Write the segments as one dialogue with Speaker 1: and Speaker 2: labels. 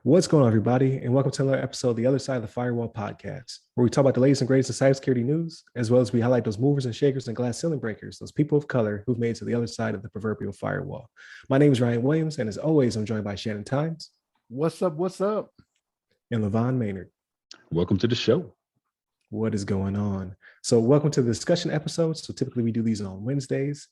Speaker 1: What's going on, everybody, and welcome to another episode of the Other Side of the Firewall podcast, where we talk about the latest and greatest in cybersecurity news, as well as we highlight those movers and shakers and glass ceiling breakers, those people of color who've made it to the other side of the proverbial firewall. My name is Ryan Williams, and as always, I'm joined by Shannon Times.
Speaker 2: What's up? What's up?
Speaker 1: And LeVon Maynard.
Speaker 3: Welcome to the show.
Speaker 1: What is going on? So welcome to the discussion episodes. So typically we do these on Wednesdays.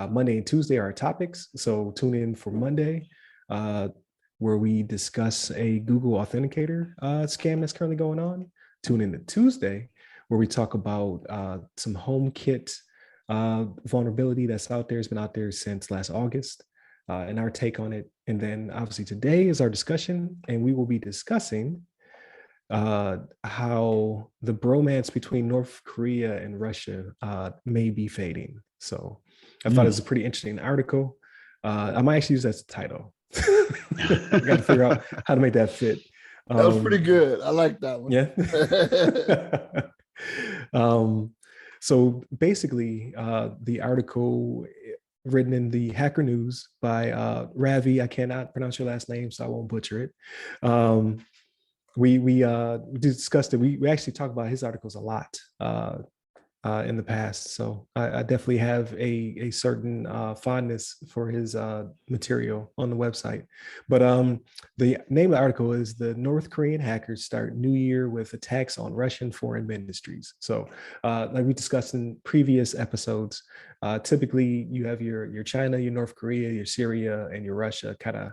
Speaker 1: Monday and Tuesday are our topics. So tune in for Monday, where we discuss a Google Authenticator scam that's currently going on. Tune in to Tuesday, where we talk about some HomeKit vulnerability that's out there. It's been out there since last August, and our take on it. And then obviously today is our discussion, and we will be discussing how the bromance between North Korea and Russia may be fading. So I thought it was a pretty interesting article. I might actually use that as a title. I got to figure out how to make that fit.
Speaker 2: That was pretty good. I like that one.
Speaker 1: Yeah. So basically, the article written in the Hacker News by Ravi, I cannot pronounce your last name, so I won't butcher it. We discussed it. We actually talk about his articles a lot in the past. So I definitely have a certain fondness for his material on the website. But the name of the article is "The North Korean Hackers Start New Year with Attacks on Russian Foreign Ministries." So like we discussed in previous episodes, typically you have your China, your North Korea, your Syria, and your Russia kind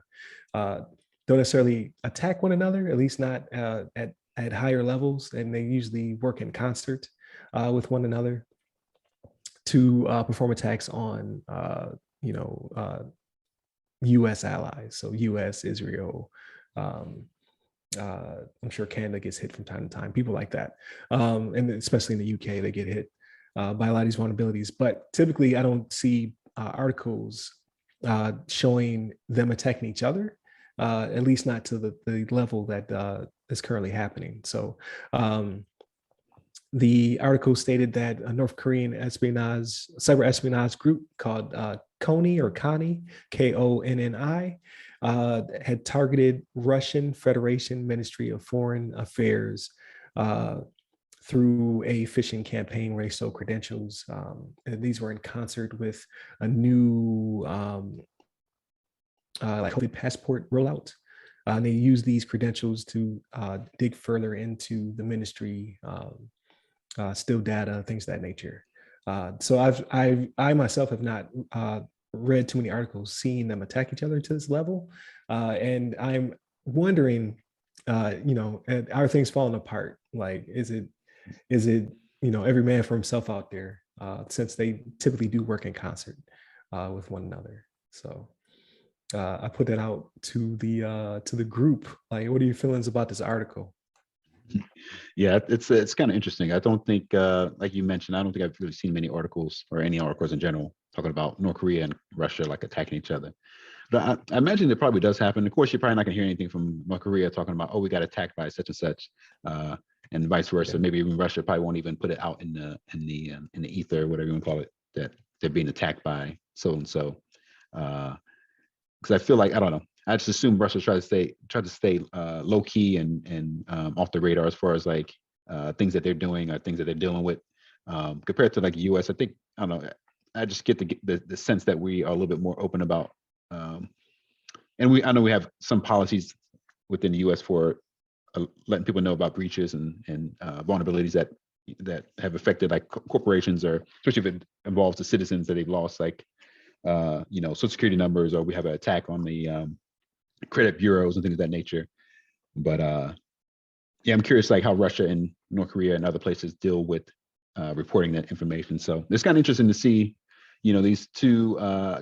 Speaker 1: of don't necessarily attack one another, at least not at higher levels. And they usually work in concert with one another to perform attacks on, U.S. allies. So U.S., Israel, I'm sure Canada gets hit from time to time, people like that. And especially in the UK, they get hit by a lot of these vulnerabilities. But typically, I don't see articles showing them attacking each other. At least not to the level that is currently happening. So the article stated that a North Korean cyber espionage group called Konni, K-O-N-N-I, had targeted Russian Federation Ministry of Foreign Affairs through a phishing campaign where they stole credentials. And these were in concert with a new like COVID passport rollout. And they use these credentials to dig further into the ministry, steal data, things of that nature. So I myself have not read too many articles seeing them attack each other to this level. And I'm wondering, are things falling apart? Like, is it, every man for himself out there, since they typically do work in concert with one another. So I put that out to the group. Like, what are your feelings about this article?
Speaker 3: Yeah, it's kind of interesting. I don't think, like you mentioned, I don't think I've really seen many articles or any articles in general talking about North Korea and Russia like attacking each other. But I imagine it probably does happen. Of course, you're probably not going to hear anything from North Korea talking about, oh, we got attacked by such and such, and vice versa. Yeah. Maybe even Russia probably won't even put it out in the ether, whatever you want to call it, that they're being attacked by so and so. Because I feel like, I don't know, I just assume Russia tried to stay low key and off the radar as far as like things that they're doing or things that they're dealing with, compared to like the U.S. I think, I don't know, I just get the sense that we are a little bit more open about, and I know we have some policies within the U.S. for letting people know about breaches and vulnerabilities that have affected like corporations, or especially if it involves the citizens that they've lost, like social security numbers, or we have an attack on the credit bureaus and things of that nature. But yeah, I'm curious like how Russia and North Korea and other places deal with reporting that information. So it's kind of interesting to see, these two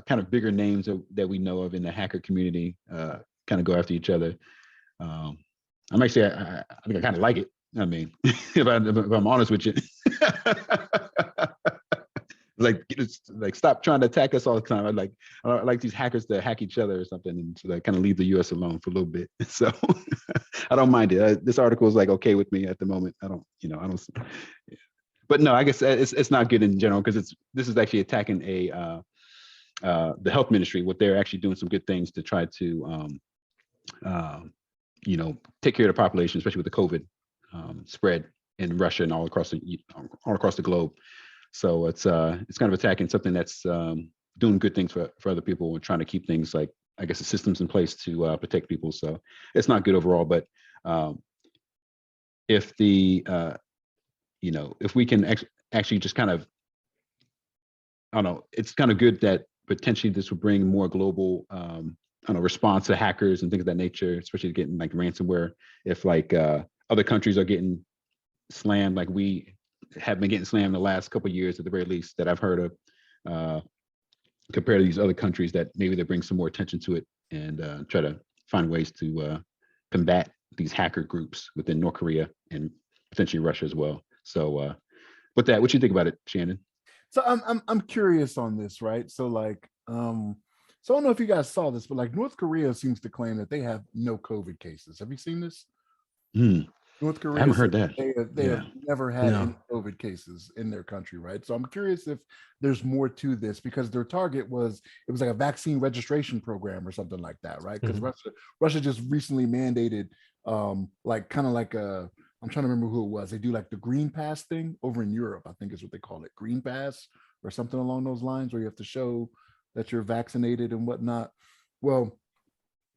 Speaker 3: kind of bigger names that we know of in the hacker community kind of go after each other. I'm actually, I think I kind of like it. I mean, if I'm honest with you. like stop trying to attack us all the time. I like these hackers to hack each other or something, and to like kind of leave the U.S. alone for a little bit. So I don't mind it. This article is like okay with me at the moment. I don't. But no, I guess it's not good in general, because this is actually attacking a the health ministry, what they're actually doing some good things to try to take care of the population, especially with the COVID spread in Russia and all across the globe. So it's kind of attacking something that's doing good things for other people and trying to keep things like, I guess, the systems in place to protect people. So it's not good overall. But if if we can actually just kind of, I don't know, it's kind of good that potentially this will bring more global response to hackers and things of that nature, especially getting like ransomware. If like other countries are getting slammed, like we have been getting slammed the last couple of years at the very least that I've heard of, compared to these other countries, that maybe they bring some more attention to it and try to find ways to combat these hacker groups within North Korea and potentially Russia as well. So with that, what you think about it, Shannon?
Speaker 2: So I'm curious on this, right? So like, so I don't know if you guys saw this, but like North Korea seems to claim that they have no COVID cases. Have you seen this? North Korea,
Speaker 3: I haven't heard that.
Speaker 2: They have never had any COVID cases in their country, right? So I'm curious if there's more to this, because their target was, it was like a vaccine registration program or something like that, right? Because Russia just recently mandated like kind of like a, I'm trying to remember who it was. They do like the Green Pass thing over in Europe, I think is what they call it, Green Pass or something along those lines, where you have to show that you're vaccinated and whatnot. Well,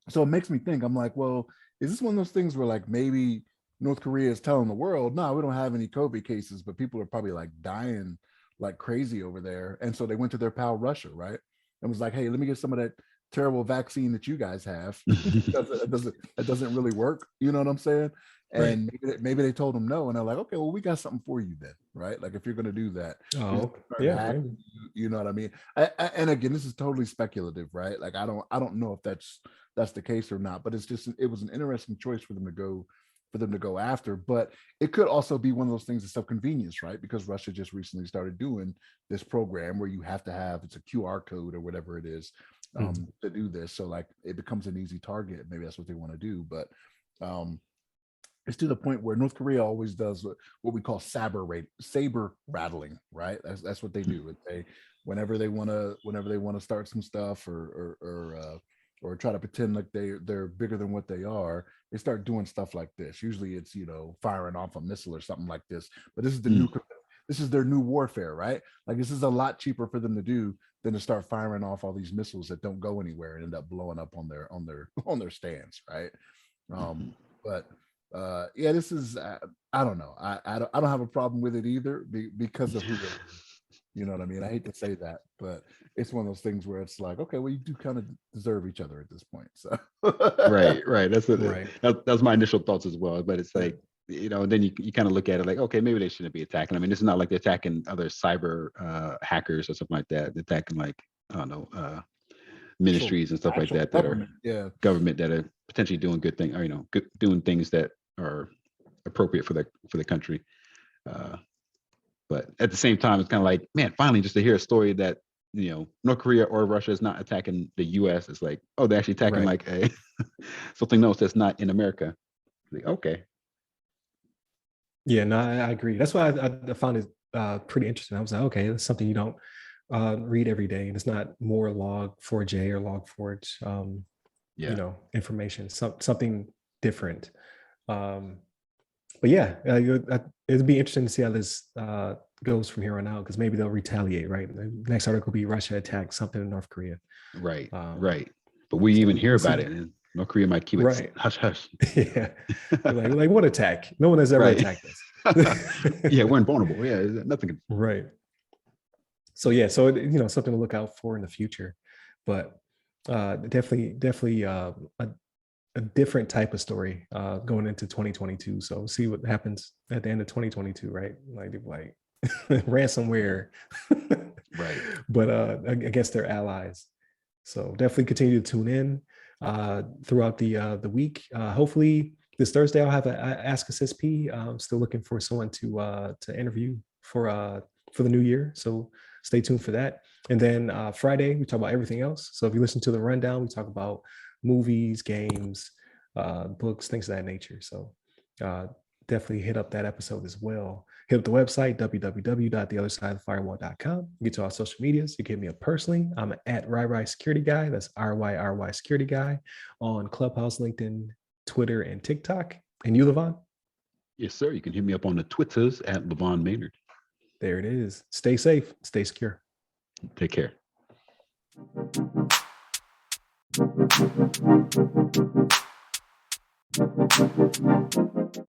Speaker 2: so it makes me think, I'm like, well, is this one of those things where like maybe North Korea is telling the world, no, we don't have any COVID cases, but people are probably like dying like crazy over there. And so they went to their pal Russia, right? And was like, hey, let me get some of that terrible vaccine that you guys have. It doesn't really work. You know what I'm saying? And maybe they told them no, and they're like, okay, well, we got something for you then, right? Like if you're going to do that, you know what I mean? And again, this is totally speculative, right? Like I don't know if that's the case or not, but it was an interesting choice for them to go after. But it could also be one of those things of self-convenience, right? Because Russia just recently started doing this program where you have to have, it's a QR code or whatever it is to do this. So like it becomes an easy target. Maybe that's what they want to do, but it's to the point where North Korea always does what we call saber rattling, right? That's what they do. Whenever they want to start some stuff or try to pretend like they're bigger than what they are, they start doing stuff like this. Usually it's, firing off a missile or something like this. But this is this is their new warfare, right? Like this is a lot cheaper for them to do than to start firing off all these missiles that don't go anywhere and end up blowing up on their stands, right? But this is I don't know. I don't have a problem with it either because of who they are. You know what I mean? I hate to say that, but it's one of those things where it's like, okay, well, you do kind of deserve each other at this point. So
Speaker 3: right. That's my initial thoughts as well. But it's like, then you kind of look at it like, okay, maybe they shouldn't be attacking. I mean, it's not like they're attacking other cyber hackers or something like that. They're attacking like, I don't know, ministries and stuff like that are government that are potentially doing good things, or doing things that are appropriate for the country. But at the same time, it's kind of like, man, finally, just to hear a story that North Korea or Russia is not attacking the U.S. It's like, oh, they're actually attacking like something else that's not in America. Like, okay.
Speaker 1: Yeah, no, I agree. That's why I found it pretty interesting. I was like, okay, that's something you don't read every day, and it's not more log4j or log4j, information. Something different. But yeah, it'd be interesting to see how this goes from here on out, because maybe they'll retaliate, right? The next article will be Russia attacked something in North Korea.
Speaker 3: Right. But we even hear about it, and North Korea might keep it hush hush.
Speaker 1: Yeah. like what attack? No one has ever attacked us.
Speaker 3: Yeah, we're invulnerable. Yeah, nothing.
Speaker 1: Right. So yeah, something to look out for in the future. But definitely a different type of story going into 2022. So see what happens at the end of 2022, right? Like ransomware,
Speaker 3: right?
Speaker 1: But against their allies. So definitely continue to tune in throughout the week. Hopefully this Thursday I'll have an Ask a CISP. I'm still looking for someone to interview for the new year. So stay tuned for that. And then Friday we talk about everything else. So if you listen to the rundown, we talk about movies, games, books, things of that nature. So definitely hit up that episode as well. Hit up the website, www.theothersideofthefirewall.com. Get to our social medias. You can hit me up personally. I'm at RyRy Security Guy. That's RYRY Security Guy on Clubhouse, LinkedIn, Twitter, and TikTok. And you, LeVon?
Speaker 3: Yes, sir. You can hit me up on the Twitters at LeVon Maynard.
Speaker 1: There it is. Stay safe. Stay secure.
Speaker 3: Take care.